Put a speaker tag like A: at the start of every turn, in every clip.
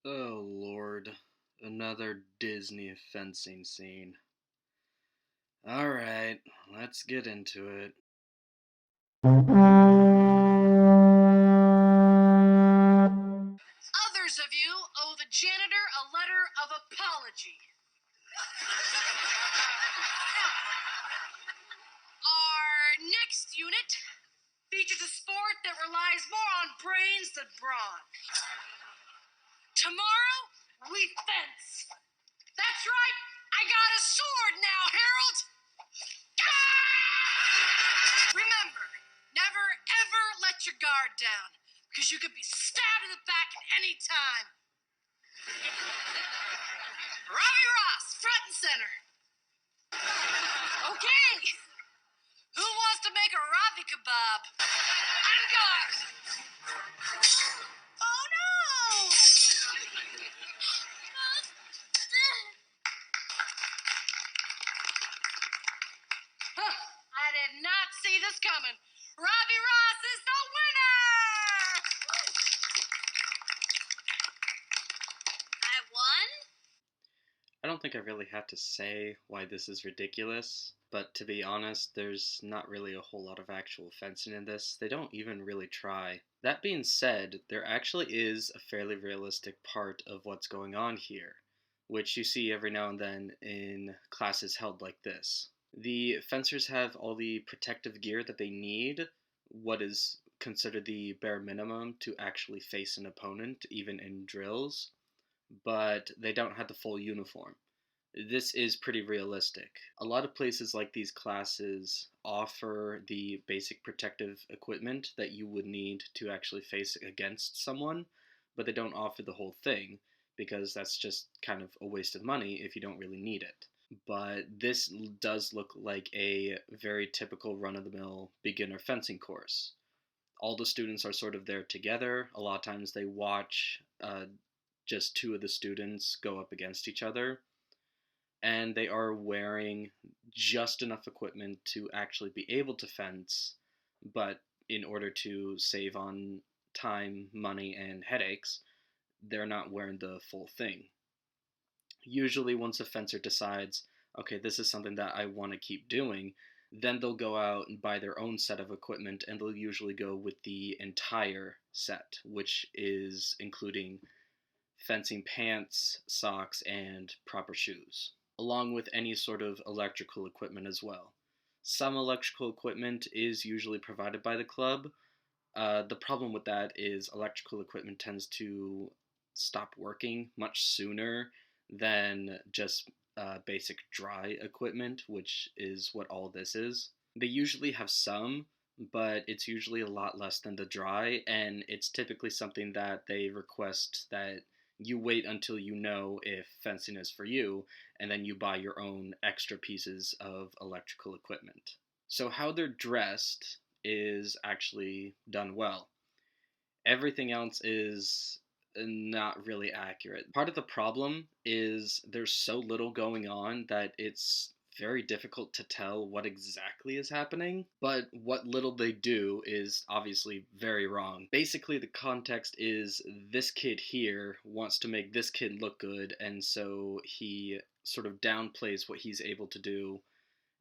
A: Oh Lord, another Disney fencing scene. Alright, let's get into it.
B: Others of you owe the janitor a letter of apology. Our next unit features a sport that relies more on brains than brawn. Tomorrow, we fence. That's right, I got a sword now, Harold. Remember, never ever let your guard down, because you could be stabbed in the back at any time. Robbie Ross, front and center. Okay, who wants to make a Ravi kebab? On guard. Oh no! I did not see this coming. Robbie Ross is the winner! I won?
A: I don't think I really have to say why this is ridiculous, but to be honest, there's not really a whole lot of actual fencing in this. They don't even really try. That being said, there actually is a fairly realistic part of what's going on here, which you see every now and then in classes held like this. The fencers have all the protective gear that they need, what is considered the bare minimum to actually face an opponent, even in drills, but they don't have the full uniform. This is pretty realistic. A lot of places like these classes offer the basic protective equipment that you would need to actually face against someone, but they don't offer the whole thing because that's just kind of a waste of money if you don't really need it. But this does look like a very typical run of the mill beginner fencing course. All the students are sort of there together. A lot of times they watch just two of the students go up against each other, and they are wearing just enough equipment to actually be able to fence, but in order to save on time, money, and headaches, they're not wearing the full thing. Usually, once a fencer decides, okay, this is something that I want to keep doing, then they'll go out and buy their own set of equipment, and they'll usually go with the entire set, which is including fencing pants, socks, and proper shoes, along with any sort of electrical equipment as well. Some electrical equipment is usually provided by the club. The problem with that is electrical equipment tends to stop working much sooner than just basic dry equipment, which is what all this is. They usually have some, but it's usually a lot less than the dry, and it's typically something that they request that you wait until you know if fencing is for you, and then you buy your own extra pieces of electrical equipment. So, how they're dressed is actually done well. Everything else is not really accurate. Part of the problem is there's so little going on that it's very difficult to tell what exactly is happening, but what little they do is obviously very wrong. Basically, the context is this kid here wants to make this kid look good, and so he sort of downplays what he's able to do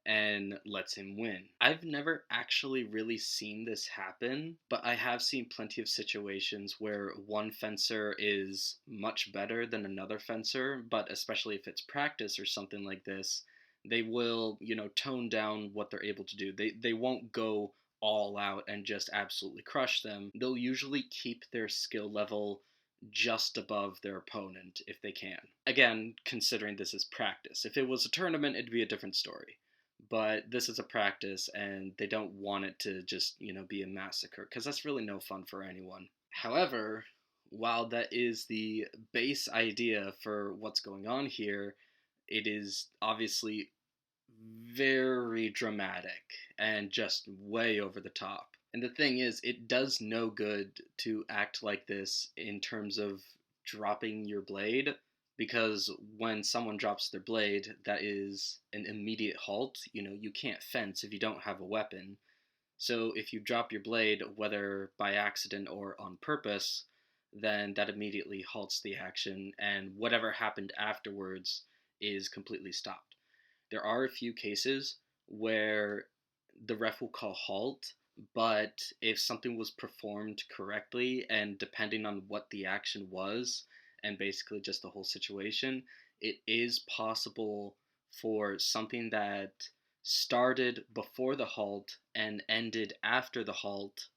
A: and lets him win. I've never actually really seen this happen, but I have seen plenty of situations where one fencer is much better than another fencer, but especially if it's practice or something like this, they will, tone down what they're able to do. They won't go all out and just absolutely crush them. They'll usually keep their skill level just above their opponent if they can. Again, considering this is practice. If it was a tournament, it'd be a different story, but this is a practice and they don't want it to just be a massacre because that's really no fun for anyone. However, while that is the base idea for what's going on here, it is obviously very dramatic and just way over the top. And the thing is, it does no good to act like this in terms of dropping your blade, because when someone drops their blade, that is an immediate halt. You can't fence if you don't have a weapon. So if you drop your blade, whether by accident or on purpose, then that immediately halts the action, and whatever happened afterwards is completely stopped. There are a few cases where the ref will call halt, but if something was performed correctly and depending on what the action was and basically just the whole situation, it is possible for something that started before the halt and ended after the halt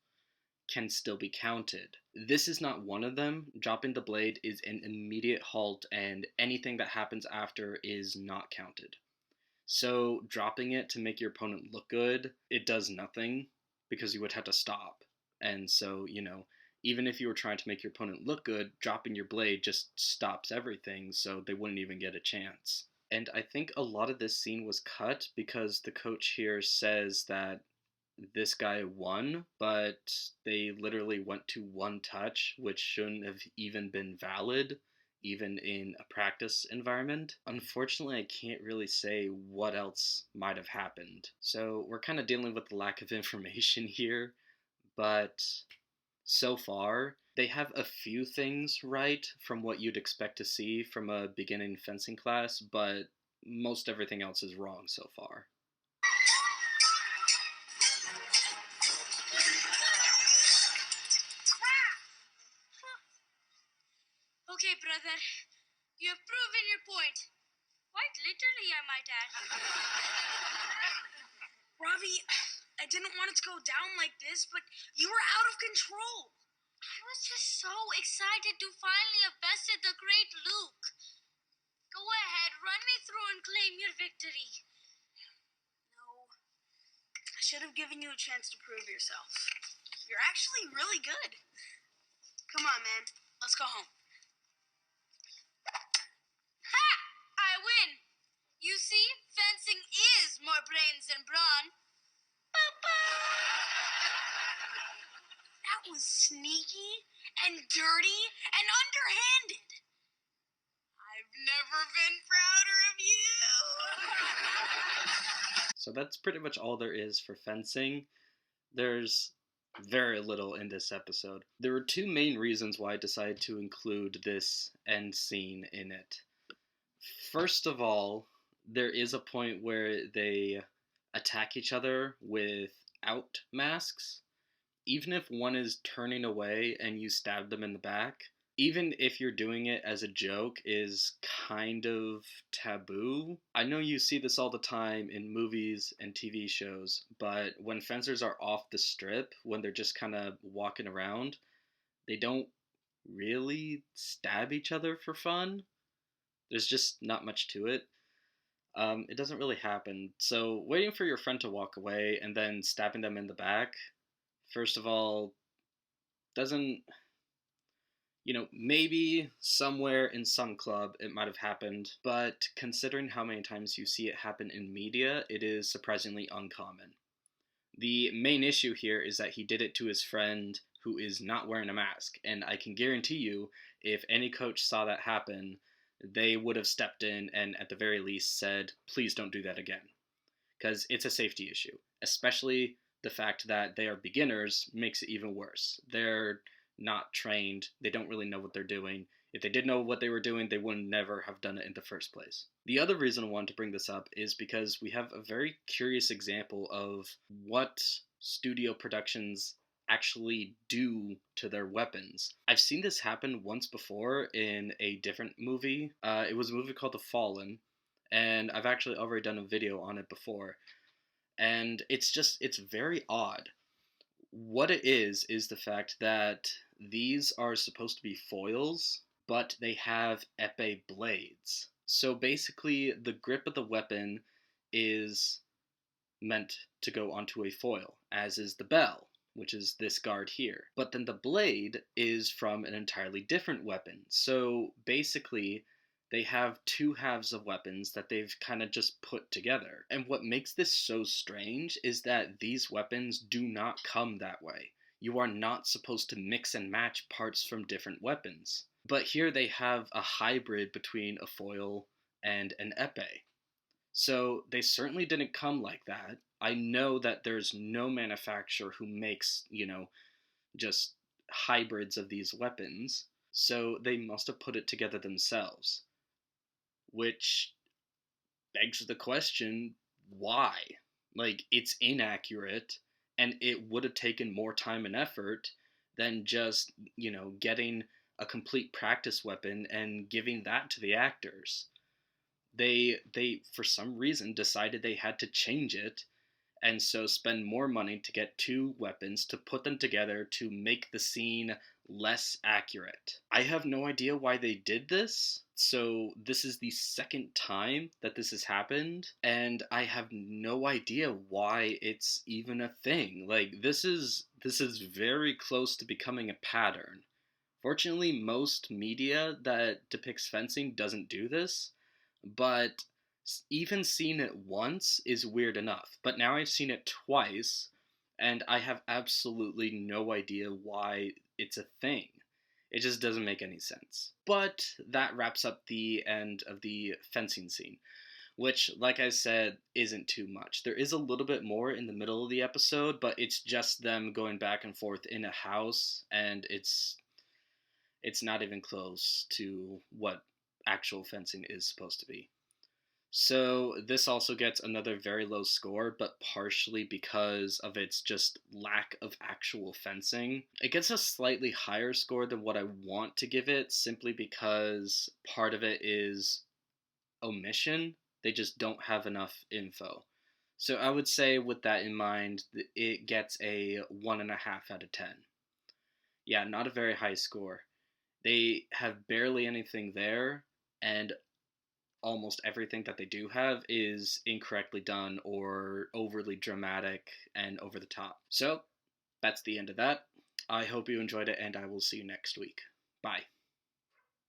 A: can still be counted. This is not one of them. Dropping the blade is an immediate halt, and anything that happens after is not counted. So, dropping it to make your opponent look good, it does nothing because you would have to stop. And so, even if you were trying to make your opponent look good, dropping your blade just stops everything, so they wouldn't even get a chance. And I think a lot of this scene was cut because the coach here says that this guy won, but they literally went to one touch, which shouldn't have even been valid, even in a practice environment. Unfortunately, I can't really say what else might have happened. So we're kind of dealing with the lack of information here, but so far, they have a few things right from what you'd expect to see from a beginning fencing class, but most everything else is wrong so far.
B: Okay, brother. You have proven your point. Quite literally, I might add. Robbie, I didn't want it to go down like this, but you were out of control. I was just so excited to finally have bested the great Luke. Go ahead, run me through and claim your victory. No, I should have given you a chance to prove yourself. You're actually really good. Come on, man. Let's go home. Ha! I win! You see, fencing is more brains than brawn. That was sneaky and dirty and underhanded. I've never been prouder of you.
A: So that's pretty much all there is for fencing. There's very little in this episode. There were two main reasons why I decided to include this end scene in it. First of all, there is a point where they attack each other without masks. Even if one is turning away and you stab them in the back, even if you're doing it as a joke, is kind of taboo. I know you see this all the time in movies and TV shows, but when fencers are off the strip, when they're just kind of walking around, they don't really stab each other for fun. There's just not much to it. It doesn't really happen. So waiting for your friend to walk away and then stabbing them in the back, first of all, doesn't, maybe somewhere in some club it might have happened, but considering how many times you see it happen in media, it is surprisingly uncommon. The main issue here is that he did it to his friend who is not wearing a mask, and I can guarantee you, if any coach saw that happen, they would have stepped in and at the very least said, please don't do that again. Because it's a safety issue, especially the fact that they are beginners makes it even worse. They're not trained, they don't really know what they're doing. If they did know what they were doing, they would never have done it in the first place. The other reason I wanted to bring this up is because we have a very curious example of what studio productions actually do to their weapons. I've seen this happen once before in a different movie. It was a movie called The Fallen, and I've actually already done a video on it before. And it's very odd. What it is the fact that these are supposed to be foils, but they have epee blades. So basically, the grip of the weapon is meant to go onto a foil, as is the bell, which is this guard here. But then the blade is from an entirely different weapon. So basically, they have two halves of weapons that they've kind of just put together. And what makes this so strange is that these weapons do not come that way. You are not supposed to mix and match parts from different weapons. But here they have a hybrid between a foil and an epee. So they certainly didn't come like that. I know that there's no manufacturer who makes, just hybrids of these weapons, so they must have put it together themselves. Which begs the question, why? Like, it's inaccurate, and it would have taken more time and effort than just, getting a complete practice weapon and giving that to the actors. They for some reason decided they had to change it, and so spend more money to get two weapons to put them together to make the scene less accurate. I have no idea why they did this. So this is the second time that this has happened, and I have no idea why it's even a thing. Like, this is very close to becoming a pattern. Fortunately, most media that depicts fencing doesn't do this, but even seeing it once is weird enough. But now I've seen it twice, and I have absolutely no idea why it's a thing. It just doesn't make any sense. But that wraps up the end of the fencing scene, which, like I said, isn't too much. There is a little bit more in the middle of the episode, but it's just them going back and forth in a house, and it's not even close to what actual fencing is supposed to be. So this also gets another very low score, but partially because of its just lack of actual fencing. It gets a slightly higher score than what I want to give it, simply because part of it is omission. They just don't have enough info. So I would say, with that in mind, it gets a 1.5 out of 10. Yeah, not a very high score. They have barely anything there, and almost everything that they do have is incorrectly done or overly dramatic and over the top. So, that's the end of that. I hope you enjoyed it, and I will see you next week. Bye.